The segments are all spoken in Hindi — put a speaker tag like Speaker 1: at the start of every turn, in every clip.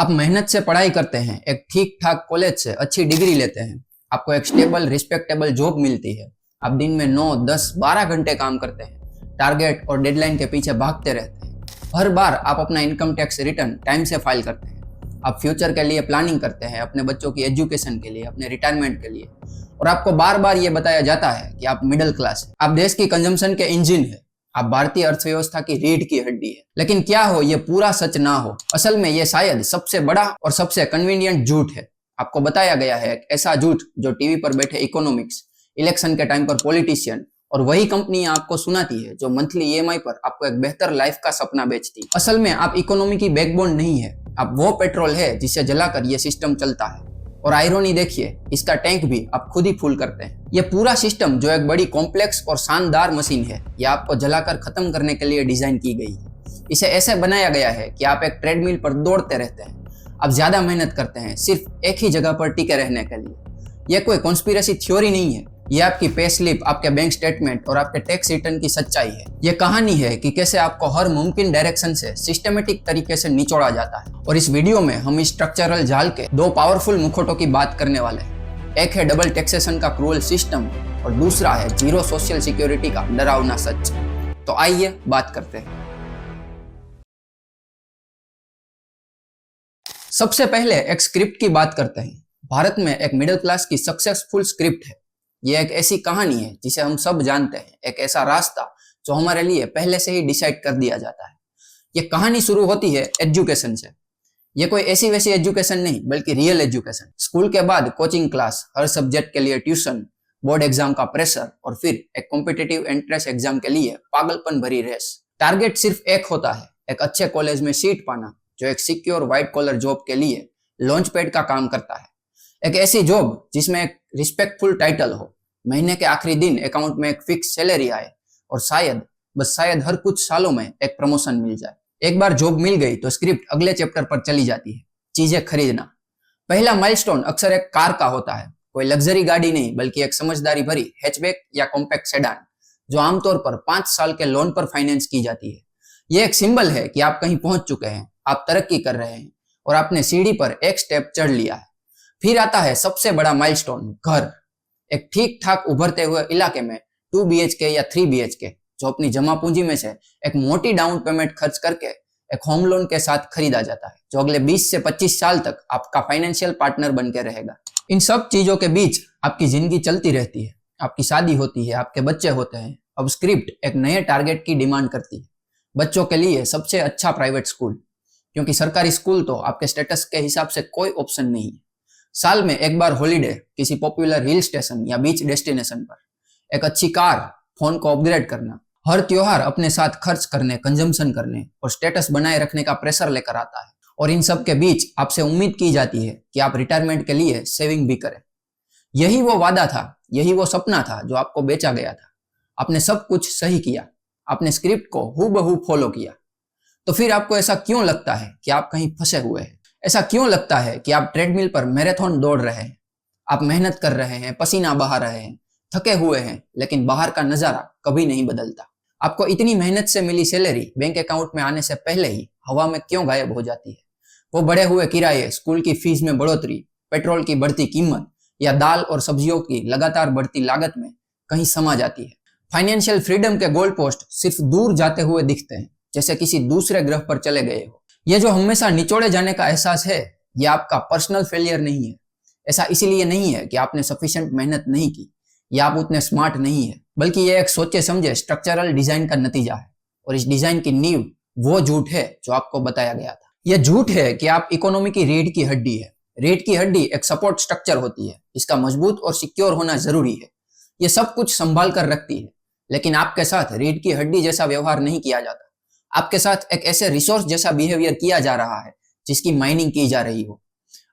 Speaker 1: आप मेहनत से पढ़ाई करते हैं, एक ठीक ठाक कॉलेज से अच्छी डिग्री लेते हैं, आपको एक स्टेबल रिस्पेक्टेबल जॉब मिलती है। आप दिन में 9, 10, 12 घंटे काम करते हैं, टारगेट और डेडलाइन के पीछे भागते रहते हैं। हर बार आप अपना इनकम टैक्स रिटर्न टाइम से फाइल करते हैं। आप फ्यूचर के लिए प्लानिंग करते हैं, अपने बच्चों की एजुकेशन के लिए, अपने रिटायरमेंट के लिए। और आपको बार बार ये बताया जाता है कि आप मिडिल क्लास हैं, आप देश की कंजम्पशन के इंजन है, आप भारतीय अर्थव्यवस्था की रीढ़ की हड्डी है। लेकिन क्या हो ये पूरा सच ना हो, असल में ये शायद सबसे बड़ा और सबसे कन्वीनियंट झूठ है। आपको बताया गया है एक ऐसा झूठ जो टीवी पर बैठे इकोनॉमिक्स, इलेक्शन के टाइम पर पॉलिटिशियन और वही कंपनी आपको सुनाती है जो मंथली ईएमआई पर आपको एक बेहतर लाइफ का सपना बेचती है। असल में आप इकोनॉमी की बैकबोन नहीं है, आप वो पेट्रोल है जिसे जलाकर ये सिस्टम चलता है। और आयरनी देखिए, इसका टैंक भी आप खुद ही फुल करते हैं। ये पूरा सिस्टम जो एक बड़ी कॉम्प्लेक्स और शानदार मशीन है, ये आपको जलाकर खत्म करने के लिए डिजाइन की गई है। इसे ऐसे बनाया गया है कि आप एक ट्रेडमिल पर दौड़ते रहते हैं, आप ज्यादा मेहनत करते हैं सिर्फ एक ही जगह पर टिके रहने के लिए। यह कोई कॉन्स्पिरेसी थ्योरी नहीं है, ये आपकी पे स्लिप, आपके बैंक स्टेटमेंट और आपके टैक्स रिटर्न की सच्चाई है। ये कहानी है कि कैसे आपको हर मुमकिन डायरेक्शन से सिस्टमेटिक तरीके से निचोड़ा जाता है। और इस वीडियो में हम इस स्ट्रक्चरल जाल के दो पावरफुल मुखौटों की बात करने वाले हैं। एक है डबल टैक्सेशन का क्रूअल सिस्टम और दूसरा है जीरो सोशल सिक्योरिटी का डरावना सच। तो आइए बात करते हैं। सबसे पहले एक स्क्रिप्ट की बात करते हैं। भारत में एक मिडिल क्लास की सक्सेसफुल स्क्रिप्ट है। यह एक ऐसी कहानी है जिसे हम सब जानते हैं, एक ऐसा रास्ता जो हमारे लिए पहले से ही डिसाइड कर दिया जाता है। यह कहानी शुरू होती है एजुकेशन से। यह कोई ऐसी वैसी एजुकेशन नहीं, बल्कि रियल एजुकेशन। स्कूल के बाद कोचिंग क्लास, हर सब्जेक्ट के लिए ट्यूशन, बोर्ड एग्जाम का प्रेशर और फिर एक कॉम्पिटिटिव एंट्रेंस एग्जाम के लिए पागलपन भरी रेस। टारगेट सिर्फ एक होता है, एक अच्छे कॉलेज में सीट पाना जो एक सिक्योर व्हाइट कॉलर जॉब के लिए लॉन्च पैड का काम करता है। एक ऐसी जॉब जिसमें एक रिस्पेक्टफुल टाइटल हो, महीने के आखिरी दिन अकाउंट में एक फिक्स सैलरी आए और शायद, बस शायद हर कुछ सालों में एक प्रमोशन मिल जाए। एक बार जॉब मिल गई तो स्क्रिप्ट अगले चैप्टर पर चली जाती है। चीजें खरीदना। पहला माइलस्टोन अक्सर एक कार का होता है, कोई लग्जरी गाड़ी नहीं, बल्कि एक समझदारी भरी हैचबैक या कॉम्पैक्ट सेडान जो आमतौर पर 5 साल के लोन पर फाइनेंस की जाती है। यह एक सिंबल है कि आप कहीं पहुंच चुके हैं, आप तरक्की कर रहे हैं और आपने सीढ़ी पर एक स्टेप चढ़ लिया है। फिर आता है सबसे बड़ा माइलस्टोन, घर। एक ठीक ठाक उभरते हुए इलाके में 2 BHK या 3 BHK जो अपनी जमा पूंजी में से एक मोटी डाउन पेमेंट खर्च करके एक होम लोन के साथ खरीदा जाता है, जो अगले 20 से 25 साल तक आपका फाइनेंशियल पार्टनर बन के रहेगा। इन सब चीजों के बीच आपकी जिंदगी चलती रहती है, आपकी शादी होती है, आपके बच्चे होते हैं। अब स्क्रिप्ट एक नए टारगेट की डिमांड करती है। बच्चों के लिए सबसे अच्छा प्राइवेट स्कूल, क्योंकि सरकारी स्कूल तो आपके स्टेटस के हिसाब से कोई ऑप्शन नहीं है। साल में एक बार हॉलीडे किसी पॉपुलर हिल स्टेशन या बीच डेस्टिनेशन पर, एक अच्छी कार, फोन को अपग्रेड करना। हर त्योहार अपने साथ खर्च करने, कंजम्पशन करने और स्टेटस बनाए रखने का प्रेशर लेकर आता है। और इन सब के बीच आपसे उम्मीद की जाती है कि आप रिटायरमेंट के लिए सेविंग भी करें। यही वो वादा था, यही वो सपना था जो आपको बेचा गया था। आपने सब कुछ सही किया, आपने स्क्रिप्ट को हूबहू फॉलो किया। तो फिर आपको ऐसा क्यों लगता है कि आप कहीं फंसे हुए हैं? ऐसा क्यों लगता है कि आप ट्रेडमिल पर मैराथन दौड़ रहे हैं? आप मेहनत कर रहे हैं, पसीना बहा रहे हैं, थके हुए हैं, लेकिन बाहर का नजारा कभी नहीं बदलता। आपको इतनी मेहनत से मिली सैलरी बैंक अकाउंट में आने से पहले ही हवा में क्यों गायब हो जाती है? वो बढ़े हुए किराए, स्कूल की फीस में बढ़ोतरी, पेट्रोल की बढ़ती कीमत या दाल और सब्जियों की लगातार बढ़ती लागत में कहीं समा जाती है। फाइनेंशियल फ्रीडम के गोल पोस्ट सिर्फ दूर जाते हुए दिखते हैं, जैसे किसी दूसरे ग्रह पर चले गए हो। यह जो हमेशा निचोड़े जाने का एहसास है, यह आपका पर्सनल फेलियर नहीं है। ऐसा इसीलिए नहीं है कि आपने सफिशिएंट मेहनत नहीं की या आप उतने स्मार्ट नहीं है, बल्कि यह एक सोचे समझे स्ट्रक्चरल डिजाइन का नतीजा है। और इस डिजाइन की नींव वो झूठ है जो आपको बताया गया था। यह झूठ है कि आप इकोनॉमी की रीढ़ की हड्डी है। रीढ़ की हड्डी एक सपोर्ट स्ट्रक्चर होती है, इसका मजबूत और सिक्योर होना जरूरी है। यह सब कुछ संभाल कर रखती है, लेकिन आपके साथ रीढ़ की हड्डी जैसा व्यवहार नहीं किया जाता। आपके साथ एक ऐसे रिसोर्स जैसा बिहेवियर किया जा रहा है जिसकी माइनिंग की जा रही हो।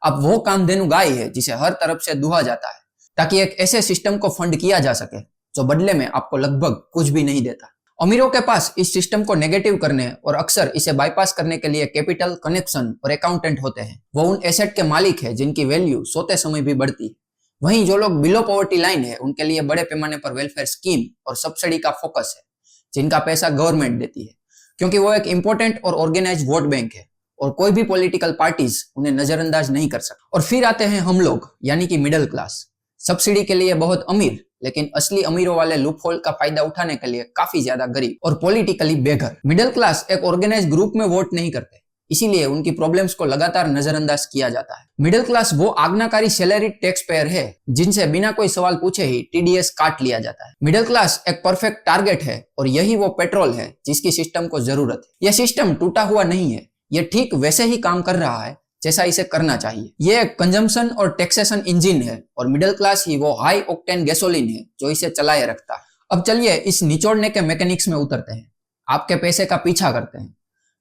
Speaker 1: अब वो कामधेनु गाय है जिसे हर तरफ से दुहा जाता है ताकि एक ऐसे सिस्टम को फंड किया जा सके जो बदले में आपको लगभग कुछ भी नहीं देता। अमीरों के पास इस सिस्टम को नेगेटिव करने और अक्सर इसे बाईपास करने के लिए कैपिटल, कनेक्शन और अकाउंटेंट होते हैं। वो उन एसेट के मालिक है जिनकी वैल्यू सोते समय भी बढ़ती है। वहीं जो लोग बिलो पॉवर्टी लाइन है, उनके लिए बड़े पैमाने पर वेलफेयर स्कीम और सब्सिडी का फोकस है, जिनका पैसा गवर्नमेंट देती है, क्योंकि वो एक इंपॉर्टेंट और ऑर्गेनाइज वोट बैंक है। और कोई भी पॉलिटिकल पार्टीज उन्हें नजरअंदाज नहीं कर सकते। और फिर आते हैं हम लोग, यानी कि मिडिल क्लास, सब्सिडी के लिए बहुत अमीर, लेकिन असली अमीरों वाले लूपहोल का फायदा उठाने के लिए काफी ज्यादा गरीब और पॉलिटिकली बेघर। मिडिल क्लास एक ऑर्गेनाइज ग्रुप में वोट नहीं करते, इसीलिए उनकी प्रॉब्लम्स को लगातार नजरअंदाज किया जाता है। मिडिल क्लास वो आज्ञाकारी सैलरी टैक्स पेयर है जिनसे बिना कोई सवाल पूछे ही टीडीएस काट लिया जाता है। मिडिल क्लास एक परफेक्ट टारगेट है और यही वो पेट्रोल है जिसकी सिस्टम को जरूरत है। यह सिस्टम टूटा हुआ नहीं है, यह ठीक वैसे ही काम कर रहा है जैसा इसे करना चाहिए। यह एक कंजम्पशन और टैक्सेशन इंजन है और मिडिल क्लास ही वो हाई ऑक्टेन गैसोलीन है जो इसे चलाए रखता है। अब चलिए इस निचोड़ने के मैकेनिक्स में उतरते हैं, आपके पैसे का पीछा करते हैं।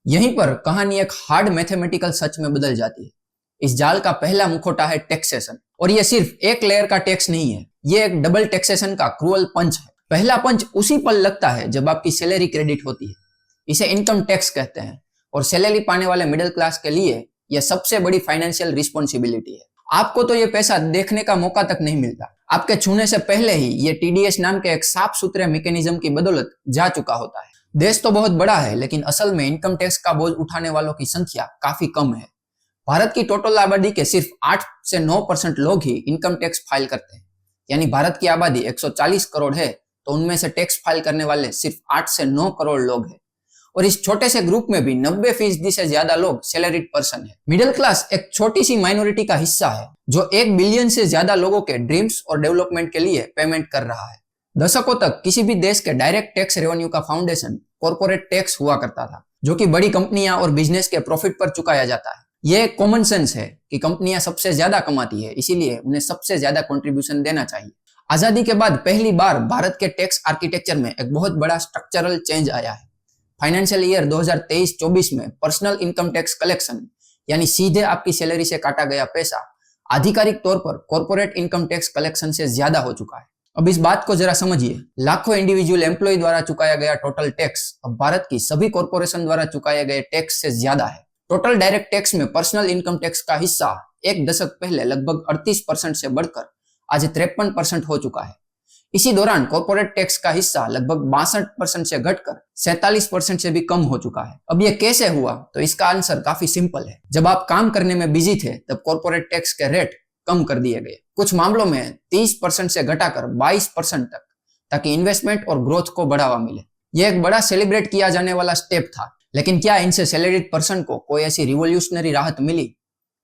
Speaker 1: यहीं पर कहानी एक हार्ड मैथमेटिकल सच में बदल जाती है। इस जाल का पहला मुखौटा है टैक्सेशन, और यह सिर्फ एक लेयर का टैक्स नहीं है, यह एक डबल टैक्सेशन का क्रूअल पंच है। पहला पंच उसी पल लगता है जब आपकी सैलरी क्रेडिट होती है, इसे इनकम टैक्स कहते हैं, और सैलरी पाने वाले मिडिल क्लास के लिए यह सबसे बड़ी फाइनेंशियल रिस्पॉन्सिबिलिटी है। आपको तो यह पैसा देखने का मौका तक नहीं मिलता, आपके छूने से पहले ही यह टीडीएस नाम के एक साफ सुथरे मैकेनिज्म की बदौलत जा चुका होता है। देश तो बहुत बड़ा है, लेकिन असल में इनकम टैक्स का बोझ उठाने वालों की संख्या काफी कम है। भारत की टोटल आबादी के सिर्फ 8 से 9% लोग ही इनकम टैक्स फाइल करते हैं। यानी भारत की आबादी 140 करोड़ है तो उनमें से टैक्स फाइल करने वाले सिर्फ 8 से 9 करोड़ लोग हैं। और इस छोटे से ग्रुप में भी 90% से ज्यादा लोग सैलरीड पर्सन है। मिडिल क्लास एक छोटी सी माइनॉरिटी का हिस्सा है जो 1 बिलियन से ज्यादा लोगों के ड्रीम्स और डेवलपमेंट के लिए पेमेंट कर रहा है। दशकों तक किसी भी देश के डायरेक्ट टैक्स रेवेन्यू का फाउंडेशन कॉर्पोरेट टैक्स हुआ करता था, जो कि बड़ी कंपनियां और बिजनेस के प्रॉफिट पर चुकाया जाता है। यह एक कॉमन सेंस है कि कंपनियां सबसे ज्यादा कमाती है, इसीलिए उन्हें सबसे ज्यादा कंट्रीब्यूशन देना चाहिए। आजादी के बाद पहली बार भारत के टैक्स आर्किटेक्चर में एक बहुत बड़ा स्ट्रक्चरल चेंज आया है। फाइनेंशियल ईयर 2023-24 में पर्सनल इनकम टैक्स कलेक्शन, यानी सीधे आपकी सैलरी से काटा गया पैसा, आधिकारिक तौर पर कॉर्पोरेट इनकम टैक्स कलेक्शन से ज्यादा हो चुका है। अब इस बात को जरा समझिए, लाखों इंडिविजुअल एम्प्लॉय द्वारा चुकाया गया टोटल टैक्स अब भारत की सभी कॉर्पोरेशन द्वारा चुकाए गए टैक्स से ज्यादा है। टोटल डायरेक्ट टैक्स में पर्सनल इनकम टैक्स का हिस्सा एक दशक पहले लगभग 38% से बढ़कर आज 53% हो चुका है। इसी दौरान कॉर्पोरेट टैक्स का हिस्सा लगभग 62% से घटकर 47% से भी कम हो चुका है। अब ये कैसे हुआ, तो इसका आंसर काफी सिंपल है। जब आप काम करने में बिजी थे तब कॉर्पोरेट टैक्स के रेट कम कर दिए गए, कुछ मामलों में 30% से घटाकर 22% तक, ताकि इन्वेस्टमेंट और ग्रोथ को बढ़ावा मिले। यह एक बड़ा सेलिब्रेट किया जाने वाला स्टेप था, लेकिन क्या इनसे सैलरीड पर्सन को कोई ऐसी रिवोल्यूशनरी राहत मिली?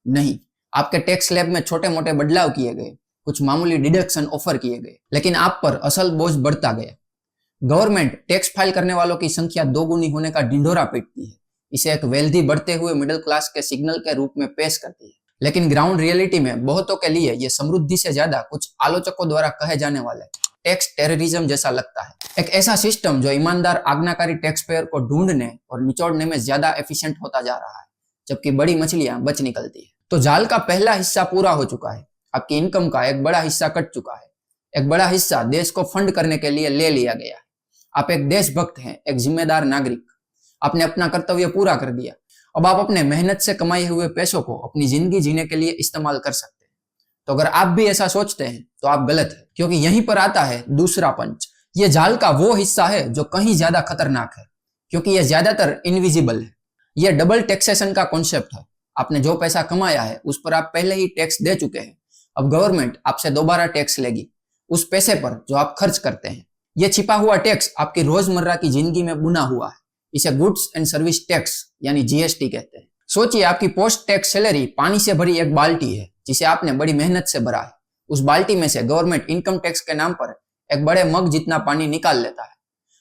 Speaker 1: नहीं। आपके टैक्स स्लैब में छोटे मोटे बदलाव किए गए, कुछ मामूली डिडक्शन ऑफर किए गए, लेकिन आप पर असल बोझ बढ़ता गया। गवर्नमेंट टैक्स फाइल करने वालों की संख्या दोगुनी होने का ढिंढोरा पीटती है, इसे एक वेल्दी बढ़ते हुए मिडिल क्लास के सिग्नल के रूप में पेश करती है, लेकिन ग्राउंड रियलिटी में बहुतों के लिए यह समृद्धि से ज्यादा कुछ आलोचकों द्वारा कहे जाने वाले टैक्स टेररिज्म जैसा लगता है। एक ऐसा सिस्टम जो ईमानदार आज्ञाकारी टैक्स पेयर को ढूंढने और निचोड़ने में ज्यादा एफिशिएंट होता जा रहा है, जबकि बड़ी मछलियां बच निकलती है। तो जाल का पहला हिस्सा पूरा हो चुका है, आपकी इनकम का एक बड़ा हिस्सा कट चुका है, एक बड़ा हिस्सा देश को फंड करने के लिए ले लिया गया है। आप एक देशभक्त हैं, एक जिम्मेदार नागरिक, आपने अपना कर्तव्य पूरा कर दिया। अब आप अपने मेहनत से कमाए हुए पैसों को अपनी जिंदगी जीने के लिए इस्तेमाल कर सकते हैं। तो अगर आप भी ऐसा सोचते हैं तो आप गलत है, क्योंकि यहीं पर आता है दूसरा पंच। यह जाल का वो हिस्सा है जो कहीं ज्यादा खतरनाक है, क्योंकि यह ज्यादातर इनविजिबल है। यह डबल टैक्सेशन का कॉन्सेप्ट है। आपने जो पैसा कमाया है उस पर आप पहले ही टैक्स दे चुके हैं, अब गवर्नमेंट आपसे दोबारा टैक्स लेगी उस पैसे पर जो आप खर्च करते हैं। यह छिपा हुआ टैक्स आपकी रोजमर्रा की जिंदगी में बुना हुआ है। इसे गुड्स एंड सर्विस टैक्स यानी जीएसटी कहते हैं। सोचिए, आपकी पोस्ट टैक्स सैलरी पानी से भरी एक बाल्टी है जिसे आपने बड़ी मेहनत से भरा है। उस बाल्टी में से गवर्नमेंट इनकम टैक्स के नाम पर एक बड़े मग जितना पानी निकाल लेता है।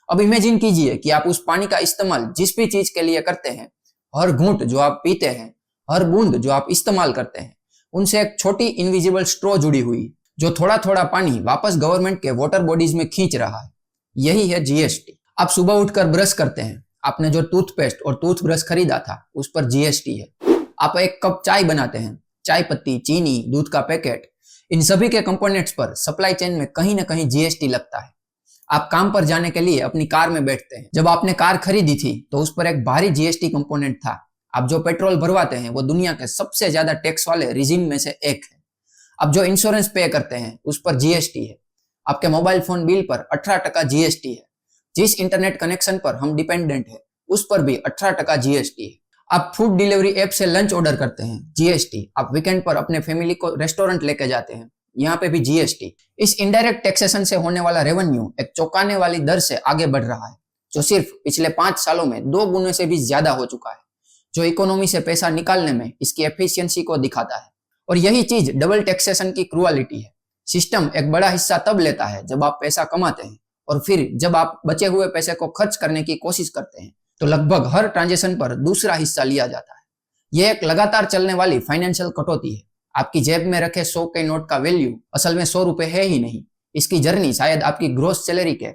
Speaker 1: अब इमेजिन कीजिए कि आप उस पानी का इस्तेमाल जिस भी चीज के लिए करते हैं, हर घूंट जो आप पीते हैं, हर बूंद जो आप इस्तेमाल करते हैं, उनसे एक छोटी इनविजिबल स्ट्रॉ जुड़ी हुई जो थोड़ा थोड़ा पानी वापस गवर्नमेंट के वाटर बॉडीज में खींच रहा है। यही है जीएसटी। आप सुबह उठकर ब्रश करते हैं, आपने जो टूथपेस्ट और टूथब्रश खरीदा था उस पर जीएसटी है। आप एक कप चाय बनाते हैं, चाय पत्ती, चीनी, दूध का पैकेट, इन सभी के कंपोनेंट्स पर सप्लाई चेन में कहीं ना कहीं जीएसटी लगता है। आप काम पर जाने के लिए अपनी कार में बैठते हैं। जब आपने कार खरीदी थी तो उस पर एक भारी जीएसटी कंपोनेंट था। आप जो पेट्रोल भरवाते हैं वो दुनिया के सबसे ज्यादा टैक्स वाले रिजीम में से एक है। आप जो इंश्योरेंस पे करते हैं उस पर जीएसटी है। आपके मोबाइल फोन बिल पर 18% जीएसटी है। जिस इंटरनेट कनेक्शन पर हम डिपेंडेंट है उस पर भी 18% जीएसटी है। आप फूड डिलीवरी ऐप से लंच ऑर्डर करते हैं, जीएसटी। आप वीकेंड पर अपने फैमिली को रेस्टोरेंट लेके जाते हैं, यहाँ पे भी जीएसटी। इस इनडायरेक्ट टैक्सेशन से होने वाला रेवेन्यू एक चौंकाने वाली दर से आगे बढ़ रहा है, जो सिर्फ पिछले 5 सालों में 2 गुने से भी ज्यादा हो चुका है, जो इकोनॉमी से पैसा निकालने में इसकी एफिशिएंसी को दिखाता है। और यही चीज डबल टैक्सेशन की क्रुअलिटी है। सिस्टम एक बड़ा हिस्सा तब लेता है जब आप पैसा कमाते हैं, और फिर जब आप बचे हुए पैसे को खर्च करने की कोशिश करते हैं तो लगभग हर ट्रांजेक्शन पर दूसरा हिस्सा लिया जाता है। यह एक लगातार चलने वाली फाइनेंशियल कटौती है। आपकी जेब में रखे 100 के नोट का वैल्यू असल में 100 रुपए है ही नहीं। इसकी जर्नी शायद आपकी ग्रोस सैलरी के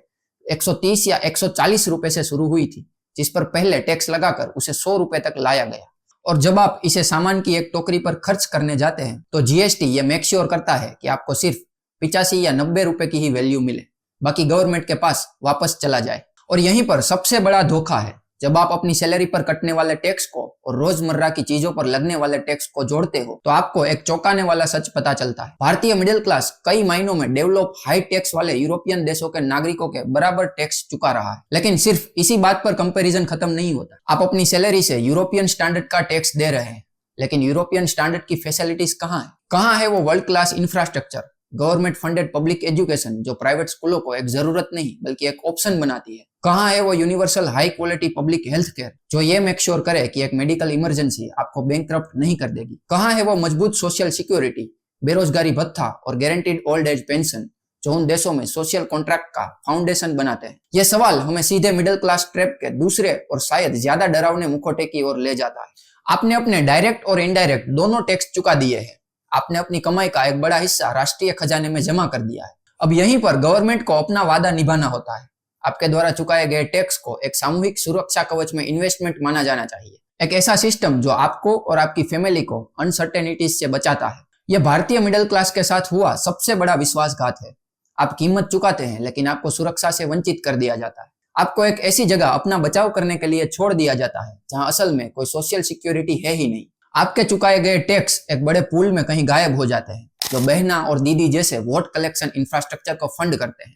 Speaker 1: 130 या 140 रुपए से शुरू हुई थी, जिस पर पहले टैक्स लगाकर उसे 100 रुपए तक लाया गया। और जब आप इसे सामान की एक टोकरी पर खर्च करने जाते हैं तो जीएसटी ये मेक श्योर करता है कि आपको सिर्फ 85 या 90 रुपए की ही वैल्यू मिले, बाकी गवर्नमेंट के पास वापस चला जाए। और यहीं पर सबसे बड़ा धोखा है। जब आप अपनी सैलरी पर कटने वाले टैक्स को और रोजमर्रा की चीजों पर लगने वाले टैक्स को जोड़ते हो तो आपको एक चौंकाने वाला सच पता चलता है। भारतीय मिडिल क्लास कई मायनों में डेवलप हाई टैक्स वाले यूरोपियन देशों के नागरिकों के बराबर टैक्स चुका रहा है। लेकिन सिर्फ इसी बात पर कंपैरिजन खत्म नहीं होता। आप अपनी सैलरी से यूरोपियन स्टैंडर्ड का टैक्स दे रहे हैं, लेकिन यूरोपियन स्टैंडर्ड की फैसिलिटीज कहाँ है? कहाँ है वो world class infrastructure, government funded public education जो प्राइवेट स्कूलों को एक जरूरत नहीं बल्कि एक ऑप्शन बनाती है? कहाँ है वो universal high quality public health care जो ये मेक श्योर करे कि एक मेडिकल इमरजेंसी आपको बैंकक्रप्ट नहीं कर देगी? कहाँ है वो मजबूत सोशल सिक्योरिटी, बेरोजगारी भत्ता और गारंटीड ओल्ड एज पेंशन जो उन देशों में सोशल कॉन्ट्रैक्ट का फाउंडेशन बनाते हैं? ये सवाल हमें सीधे मिडिल क्लास ट्रैप के दूसरे और शायद ज्यादा डरावने मुखौटे की ओर ले जाता है। आपने अपने डायरेक्ट और इनडायरेक्ट दोनों टैक्स चुका दिए हैं। आपने अपनी कमाई का एक बड़ा हिस्सा राष्ट्रीय खजाने में जमा कर दिया है। अब यहीं पर गवर्नमेंट को अपना वादा निभाना होता है। आपके द्वारा चुकाए गए टैक्स को एक सामूहिक सुरक्षा कवच में इन्वेस्टमेंट माना जाना चाहिए, एक ऐसा सिस्टम जो आपको और आपकी फैमिली को अनसर्टेनिटीज से बचाता है। यह भारतीय मिडिल क्लास के साथ हुआ सबसे बड़ा विश्वासघात है। आप कीमत चुकाते हैं लेकिन आपको सुरक्षा से वंचित कर दिया जाता है। आपको एक ऐसी जगह अपना बचाव करने के लिए छोड़ दिया जाता है जहां असल में कोई सोशल सिक्योरिटी है ही नहीं। आपके चुकाए गए टैक्स एक बड़े पूल में कहीं गायब हो जाते हैं जो बहना और दीदी जैसे वोट कलेक्शन इंफ्रास्ट्रक्चर को फंड करते हैं।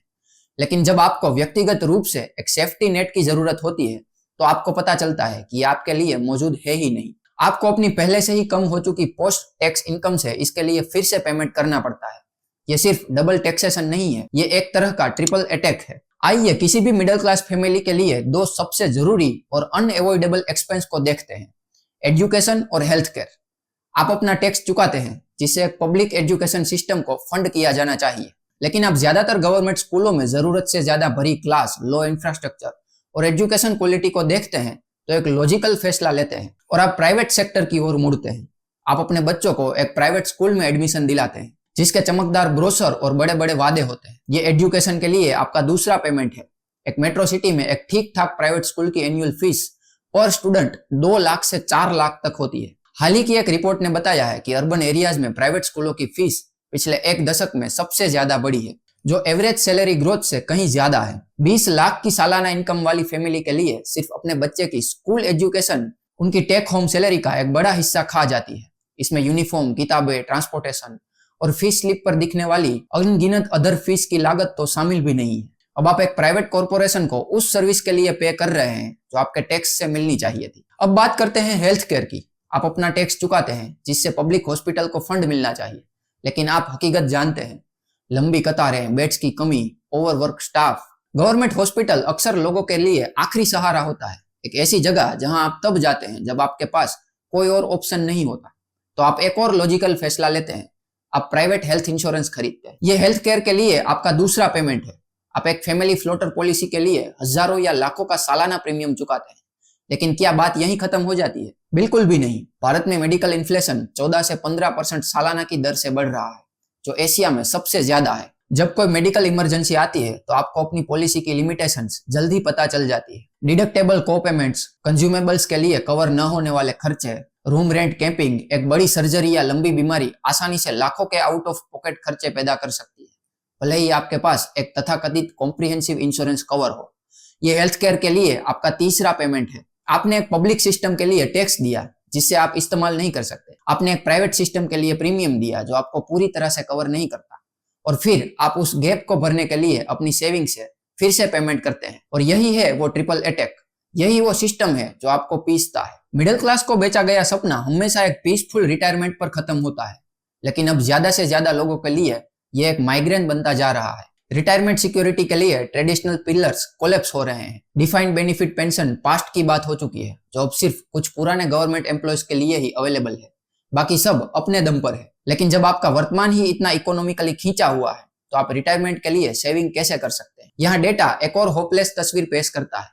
Speaker 1: लेकिन जब आपको व्यक्तिगत रूप से एक सेफ्टी नेट की जरूरत होती है तो आपको पता चलता है कि ये आपके लिए मौजूद है ही नहीं। आपको अपनी पहले से ही कम हो चुकी पोस्ट टैक्स इनकम से इसके लिए फिर से पेमेंट करना पड़ता है। ये सिर्फ डबल टैक्सेशन नहीं है, ये एक तरह का ट्रिपल अटैक है। आइए किसी भी मिडिल क्लास फैमिली के लिए दो सबसे जरूरी और अनएवॉइडेबल एक्सपेंस को देखते हैं, एजुकेशन और हेल्थ केयर। आप अपना टैक्स चुकाते हैं जिससे एक पब्लिक एजुकेशन सिस्टम को फंड किया जाना चाहिए, लेकिन आप ज्यादातर गवर्नमेंट स्कूलों में जरूरत से ज्यादा भरी क्लास, लो इंफ्रास्ट्रक्चर और एजुकेशन क्वालिटी को देखते हैं तो एक लॉजिकल फैसला लेते हैं और आप प्राइवेट सेक्टर की ओर मुड़ते हैं। आप अपने बच्चों को एक प्राइवेट स्कूल में एडमिशन दिलाते हैं जिसके चमकदार ब्रोशर और बड़े बड़े वादे होते हैं। ये एजुकेशन के लिए आपका दूसरा पेमेंट है। एक मेट्रो सिटी में एक ठीक ठाक प्राइवेट स्कूल की एनुअल फीस पर स्टूडेंट 2 लाख से 4 लाख तक होती है। हाल ही की एक रिपोर्ट ने बताया है कि अर्बन एरियाज में प्राइवेट स्कूलों की फीस पिछले 1 दशक में सबसे ज्यादा बढ़ी है, जो एवरेज सैलरी ग्रोथ से कहीं ज्यादा है। 20 लाख की सालाना इनकम वाली फैमिली के लिए सिर्फ अपने बच्चे की स्कूल एजुकेशन उनकी टेक होम सैलरी का एक बड़ा हिस्सा खा जाती है। इसमें यूनिफॉर्म, किताबें, ट्रांसपोर्टेशन और फीस स्लिप पर दिखने वाली अनगिनत अदर फीस की लागत तो शामिल भी नहीं है। अब आप एक प्राइवेट कॉर्पोरेशन को उस सर्विस के लिए पे कर रहे हैं जो आपके टैक्स से मिलनी चाहिए थी। अब बात करते हैं हेल्थ केयर की। आप अपना टैक्स चुकाते हैं जिससे पब्लिक हॉस्पिटल को फंड मिलना चाहिए, लेकिन आप हकीकत जानते हैं, लंबी कतारें, बेड्स की कमी, ओवरवर्क स्टाफ। गवर्नमेंट हॉस्पिटल अक्सर लोगों के लिए आखिरी सहारा होता है, एक ऐसी जगह जहां आप तब जाते हैं जब आपके पास कोई और ऑप्शन नहीं होता। तो आप एक और लॉजिकल फैसला लेते हैं, आप प्राइवेट हेल्थ इंश्योरेंस खरीदते हैं। ये हेल्थ केयर के लिए आपका दूसरा पेमेंट है। आप एक फैमिली फ्लोटर पॉलिसी के लिए हजारों या लाखों का सालाना प्रीमियम चुकाते हैं। लेकिन क्या बात यहीं खत्म हो जाती है? बिल्कुल भी नहीं। भारत में मेडिकल इन्फ्लेशन 14 से 15% सालाना की दर से बढ़ रहा है, जो एशिया में सबसे ज्यादा है। जब कोई मेडिकल इमरजेंसी आती है तो आपको अपनी पॉलिसी की लिमिटेशंस जल्दी पता चल जाती है। डिडक्टेबल को पेमेंट्स, कंज्यूमेबल्स के लिए कवर न होने वाले खर्चे, रूम रेंट, कैंपिंग, एक बड़ी सर्जरी या लंबी बीमारी आसानी से लाखों के आउट ऑफ पॉकेट खर्चे पैदा कर सकती है, भले ही आपके पास एक तथाकथित कॉम्प्रिहेंसिव इंश्योरेंस कवर हो। ये हेल्थ केयर के लिए आपका तीसरा पेमेंट है। आपने एक पब्लिक सिस्टम के लिए टैक्स दिया जिससे आप इस्तेमाल नहीं कर सकते। आपने एक प्राइवेट सिस्टम के लिए प्रीमियम दिया जो आपको पूरी तरह से कवर नहीं करता, और फिर आप उस गैप को भरने के लिए अपनी सेविंग से फिर से पेमेंट करते हैं। और यही है वो ट्रिपल अटैक यही वो सिस्टम है जो आपको पीसता है। मिडिल क्लास को बेचा गया सपना हमेशा एक पीसफुल रिटायरमेंट पर खत्म होता है, लेकिन अब ज्यादा से ज्यादा लोगों के लिए यह एक माइग्रेन बनता जा रहा है। रिटायरमेंट सिक्योरिटी के लिए ट्रेडिशनल पिलर्स कोलैप्स हो रहे हैं। डिफाइंड बेनिफिट पेंशन पास्ट की बात हो चुकी है, जो अब सिर्फ कुछ पुराने गवर्नमेंट एम्प्लॉयज के लिए ही अवेलेबल है, बाकी सब अपने दम पर है। लेकिन जब आपका वर्तमान ही इतना इकोनॉमिकली खींचा हुआ है, तो आप रिटायरमेंट के लिए सेविंग कैसे कर सकते हैं? यहाँ डेटा एक और होपलेस तस्वीर पेश करता है।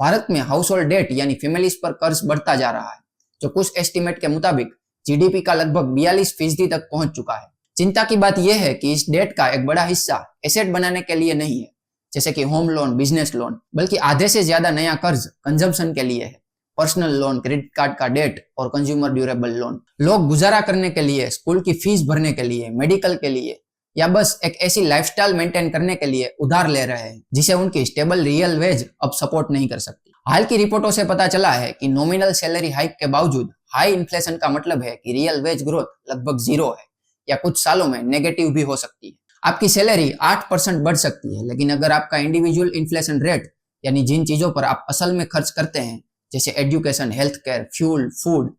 Speaker 1: भारत में हाउस होल्ड डेट यानी फैमिलीज पर कर्ज बढ़ता जा रहा है, जो कुछ एस्टिमेट के मुताबिक जीडीपी का लगभग 42% तक पहुंच चुका है। चिंता की बात यह है कि इस डेट का एक बड़ा हिस्सा एसेट बनाने के लिए नहीं है, जैसे कि होम लोन, बिजनेस लोन, बल्कि आधे से ज्यादा नया कर्ज कंजम्पशन के लिए है। पर्सनल लोन, क्रेडिट कार्ड का डेट और कंज्यूमर ड्यूरेबल लोन। लोग गुजारा करने के लिए, स्कूल की फीस भरने के लिए, मेडिकल के लिए या बस एक ऐसी लाइफस्टाइल मेंटेन करने के लिए उधार ले रहे हैं जिसे उनकी स्टेबल रियल वेज अब सपोर्ट नहीं कर सकती। हाल की रिपोर्टों से पता चला है कि नॉमिनल सैलरी हाइक के बावजूद हाई इन्फ्लेशन का मतलब है कि रियल वेज ग्रोथ लगभग 0 है या कुछ सालों में नेगेटिव भी हो सकती है। आपकी सैलरी 8% बढ़ सकती है, लेकिन अगर आपका इंडिविजुअल इन्फ्लेशन रेट यानी जिन चीजों पर आप असल में खर्च करते हैं, जैसे education, health care, fuel, food,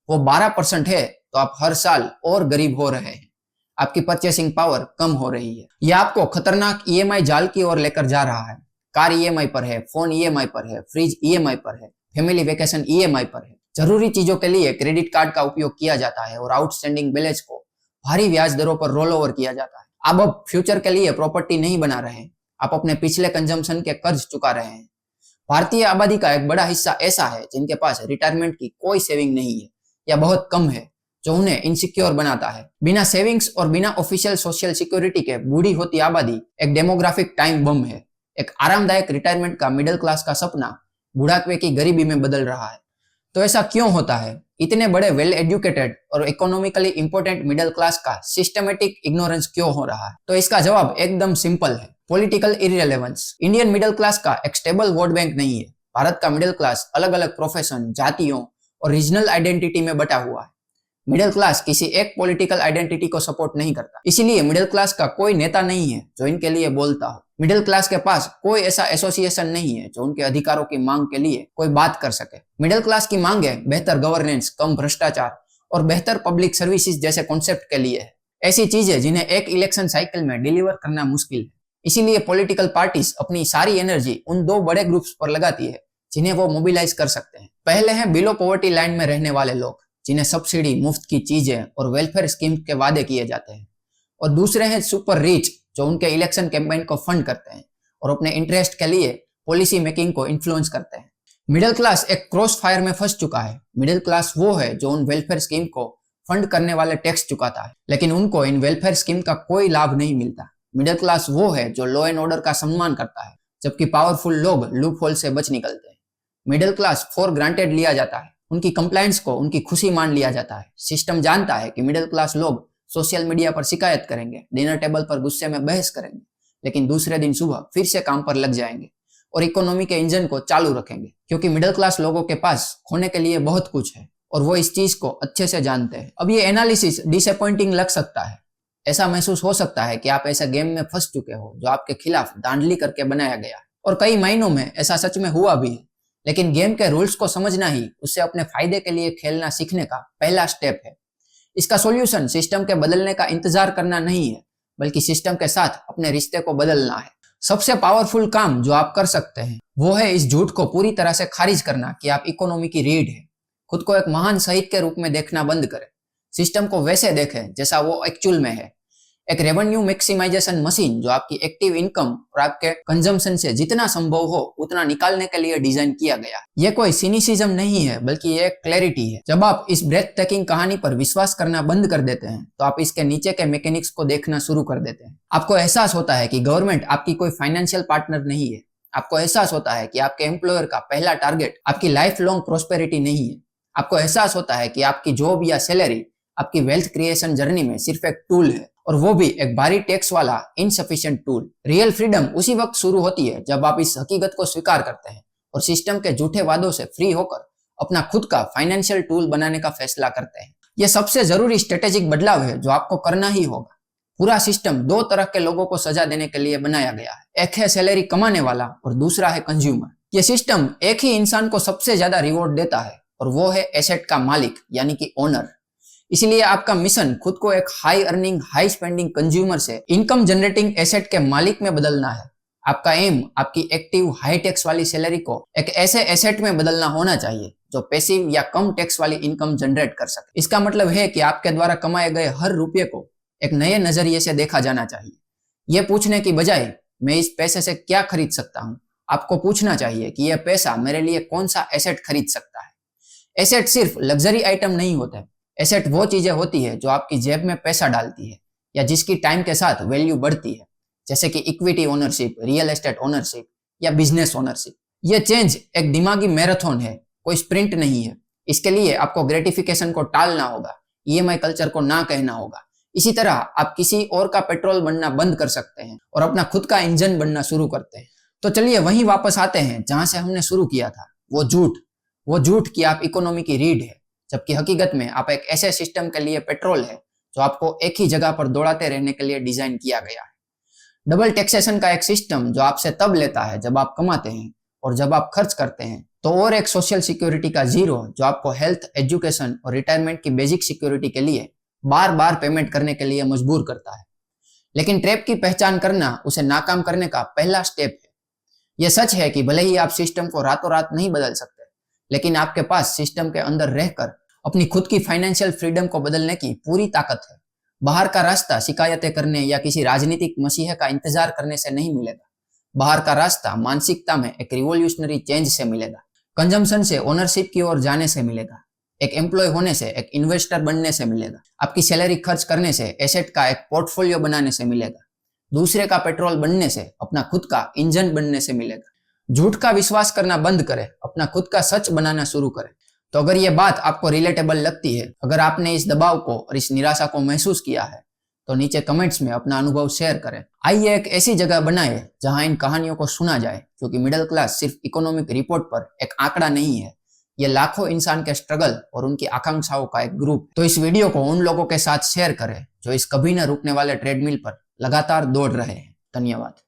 Speaker 1: वो 12% है, तो आप हर साल और गरीब हो रहे हैं। आपकी परचेसिंग पावर कम हो रही है। यह आपको खतरनाक ईएमआई जाल की ओर लेकर जा रहा है। कार ईएमआई पर है, फोन ईएमआई पर है, फ्रिज ईएमआई पर है, फैमिली वेकेशन ईएमआई पर है। जरूरी चीजों के लिए क्रेडिट कार्ड का उपयोग किया जाता है और आउटस्टैंडिंग बैलेंस को भारी ब्याज दरों पर रोल ओवर किया जाता है। आप अब फ्यूचर के लिए प्रॉपर्टी नहीं बना रहे हैं, आप अपने पिछले कंजम्पशन के कर्ज चुका रहे हैं। भारतीय आबादी का एक बड़ा हिस्सा ऐसा है जिनके पास रिटायरमेंट की कोई सेविंग नहीं है या बहुत कम है, जो उन्हें इनसिक्योर बनाता है। बिना सेविंग्स और बिना ऑफिशियल सोशल सिक्योरिटी के बूढ़ी होती आबादी एक डेमोग्राफिक टाइम बम है। एक आरामदायक रिटायरमेंट का मिडिल क्लास का सपना बुढ़ापे की गरीबी में बदल रहा है। तो ऐसा क्यों होता है? इतने बड़े वेल एजुकेटेड और इकोनॉमिकली इंपोर्टेंट मिडिल क्लास का सिस्टमेटिक इग्नोरेंस क्यों हो रहा है? तो इसका जवाब एकदम सिंपल है, पॉलिटिकल इररिलेवेंस। इंडियन मिडिल क्लास का एक स्टेबल वोट बैंक नहीं है। भारत का मिडिल क्लास अलग अलग प्रोफेशन, जातियों और रीजनल आइडेंटिटी में बटा हुआ है। मिडिल क्लास किसी एक पॉलिटिकल आइडेंटिटी को सपोर्ट नहीं करता, इसीलिए मिडिल क्लास का कोई नेता नहीं है जो इनके लिए बोलता हो। मिडिल क्लास के पास कोई ऐसा एसोसिएशन नहीं है जो उनके अधिकारों की मांग के लिए कोई बात कर सके। मिडिल क्लास की मांग है बेहतर गवर्नेंस, कम भ्रष्टाचार और बेहतर पब्लिक सर्विसेज जैसे कॉन्सेप्ट के लिए है। ऐसी चीजें जिन्हें एक इलेक्शन साइकिल में डिलीवर करना मुश्किल है। इसीलिए पॉलिटिकल पार्टीज अपनी सारी एनर्जी उन 2 बड़े ग्रुप्स पर लगाती है जिन्हें वो मोबिलाइज कर सकते हैं। पहले हैं बिलो पॉवर्टी लाइन में रहने वाले लोग, जिन्हें सब्सिडी, मुफ्त की चीजें और वेलफेयर स्कीम के वादे किए जाते हैं। और दूसरे हैं सुपर रिच, जो उनके इलेक्शन कैंपेन को फंड करते हैं और अपने इंटरेस्ट के लिए पॉलिसी मेकिंग को इन्फ्लुएंस करते हैं। मिडिल क्लास एक क्रॉस फायर में फंस चुका है। मिडिल क्लास वो है जो उन वेलफेयर स्कीम को फंड करने वाले टैक्स चुकाता है, लेकिन उनको इन वेलफेयर स्कीम का कोई लाभ नहीं मिलता। मिडिल क्लास वो है जो लॉ एंड ऑर्डर का सम्मान करता है, जबकि पावरफुल लोग लूप होल से बच निकलते हैं। मिडिल क्लास फॉर ग्रांटेड लिया जाता है, उनकी कंप्लायंस को उनकी खुशी मान लिया जाता है। सिस्टम जानता है कि मिडिल क्लास लोग सोशल मीडिया पर शिकायत करेंगे, डिनर टेबल पर गुस्से में बहस करेंगे, लेकिन दूसरे दिन सुबह फिर से काम पर लग जाएंगे और इकोनॉमी के इंजन को चालू रखेंगे, क्योंकि मिडिल क्लास लोगों के पास खोने के लिए बहुत कुछ है और वो इस चीज को अच्छे से जानते हैं। अब ये एनालिसिस डिसअपॉइंटिंग लग सकता है। ऐसा महसूस हो सकता है कि आप ऐसे गेम में फंस चुके हो जो आपके खिलाफ धांधली करके बनाया गया है, और कई मायनों में ऐसा सच में हुआ भी है। लेकिन गेम के रूल्स को समझना ही उससे अपने फायदे के लिए खेलना सीखने का पहला स्टेप है। इसका सॉल्यूशन सिस्टम के बदलने का इंतजार करना नहीं है, बल्कि सिस्टम के साथ अपने रिश्ते को बदलना है। सबसे पावरफुल काम जो आप कर सकते हैं वो है इस झूठ को पूरी तरह से खारिज करना कि आप इकोनॉमी की रीढ़ है। खुद को एक महान शहीद के रूप में देखना बंद करें। सिस्टम को वैसे देखें जैसा वो एक्चुअल में है, एक रेवेन्यू मैक्सिमाइजेशन मशीन जो आपकी एक्टिव इनकम और आपके कंजम्पशन से जितना संभव हो उतना निकालने के लिए डिजाइन किया गया। ये कोई सिनिसिज्म नहीं है, बल्कि ये एक क्लैरिटी है। जब आप इस ब्रेथ टेकिंग कहानी पर विश्वास करना बंद कर देते हैं, तो आप इसके नीचे के मैकेनिक्स को देखना शुरू कर देते हैं। आपको एहसास होता है कि गवर्नमेंट आपकी कोई फाइनेंशियल पार्टनर नहीं है। आपको एहसास होता है कि आपके एम्प्लॉयर का पहला टारगेट आपकी लाइफ लॉन्ग प्रोस्पेरिटी नहीं है। आपको एहसास होता है कि आपकी जॉब या सैलरी आपकी वेल्थ क्रिएशन जर्नी में सिर्फ एक टूल है, और वो भी एक भारी टैक्स वाला इनसफिशिएंट टूल। रियल फ्रीडम उसी वक्त शुरू होती है जब आप इस हकीकत को स्वीकार करते हैं और सिस्टम के झूठे वादों से फ्री होकर अपना खुद का फाइनेंशियल टूल बनाने का फैसला करते हैं। यह सबसे जरूरी स्ट्रेटेजिक बदलाव है जो आपको करना ही होगा। पूरा सिस्टम 2 तरह के लोगों को सजा देने के लिए बनाया गया है। एक है सैलरी कमाने वाला और दूसरा है कंज्यूमर। ये सिस्टम एक ही इंसान को सबसे ज्यादा रिवॉर्ड देता है और वो है एसेट का मालिक यानी कि ओनर। इसलिए आपका मिशन खुद को एक high earning high spending consumer से इनकम जनरेटिंग एसेट के मालिक में बदलना है। आपका एम आपकी एक्टिव हाई टैक्स वाली सैलरी को एक ऐसे एसेट में बदलना होना चाहिए जो पैसिव या कम टैक्स वाली इनकम जनरेट कर सके। इसका मतलब है कि आपके द्वारा कमाए गए हर रुपये को एक नए नजरिए से देखा जाना चाहिए। यह पूछने की बजाय मैं इस पैसे से क्या खरीद सकता हूँ, आपको पूछना चाहिए कि यह पैसा मेरे लिए कौन सा एसेट खरीद सकता है। एसेट सिर्फ लग्जरी आइटम नहीं होते। एसेट वो चीजें होती है जो आपकी जेब में पैसा डालती है या जिसकी टाइम के साथ वैल्यू बढ़ती है, जैसे कि equity ownership, real estate ownership या बिजनेस ओनरशिप। यह चेंज एक दिमागी मैराथन है, कोई स्प्रिंट नहीं है। इसके लिए आपको ग्रेटिफिकेशन को टालना होगा, ईएमआई कल्चर को ना कहना होगा। इसी तरह आप किसी और का पेट्रोल बनना बंद कर सकते हैं और अपना खुद का इंजन बनना शुरू करते हैं। तो चलिए वहीं वापस आते हैं जहां से हमने शुरू किया था, वो झूठ कि आप इकोनॉमी की रीढ़ है, जबकि हकीकत में आप एक ऐसे सिस्टम के लिए पेट्रोल है जो आपको एक ही जगह पर दौड़ाते रहने के लिए डिजाइन किया गया है। डबल टैक्सेशन का एक सिस्टम जो आपसे तब लेता है जब आप कमाते हैं और जब आप खर्च करते हैं, तो और एक सोशल सिक्योरिटी का जीरो जो आपको हेल्थ, एजुकेशन और रिटायरमेंट की बेसिक सिक्योरिटी के लिए बार बार पेमेंट करने के लिए मजबूर करता है। लेकिन ट्रैप की पहचान करना उसे नाकाम करने का पहला स्टेप है। यह सच है कि भले ही आप सिस्टम को रातों रात नहीं बदल सकते, लेकिन आपके पास सिस्टम के अंदर रहकर अपनी खुद की फाइनेंशियल फ्रीडम को बदलने की पूरी ताकत है। बाहर का रास्ता शिकायतें करने या किसी राजनीतिक मसीहा का इंतजार करने से नहीं मिलेगा। बाहर का रास्ता मानसिकता में एक रिवॉल्यूशनरी चेंज से मिलेगा, कंजम्पशन से ओनरशिप की ओर जाने से मिलेगा, एक एम्प्लॉय होने से एक इन्वेस्टर बनने से मिलेगा, आपकी सैलरी खर्च करने से एसेट का एक पोर्टफोलियो बनाने से मिलेगा, दूसरे का पेट्रोल बनने से अपना खुद का इंजन बनने से मिलेगा। झूठ का विश्वास करना बंद करें, अपना खुद का सच बनाना शुरू करें। तो अगर ये बात आपको रिलेटेबल लगती है, अगर आपने इस दबाव को और इस निराशा को महसूस किया है, तो नीचे कमेंट्स में अपना अनुभव शेयर करें। आइए एक ऐसी जगह बनाए जहां इन कहानियों को सुना जाए, क्योंकि मिडिल क्लास सिर्फ इकोनॉमिक रिपोर्ट पर एक आंकड़ा नहीं है, ये लाखों इंसान के स्ट्रगल और उनकी आकांक्षाओं का एक ग्रुप। तो इस वीडियो को उन लोगों के साथ शेयर करें जो इस कभी न रुकने वाले ट्रेडमिल पर लगातार दौड़ रहे हैं। धन्यवाद।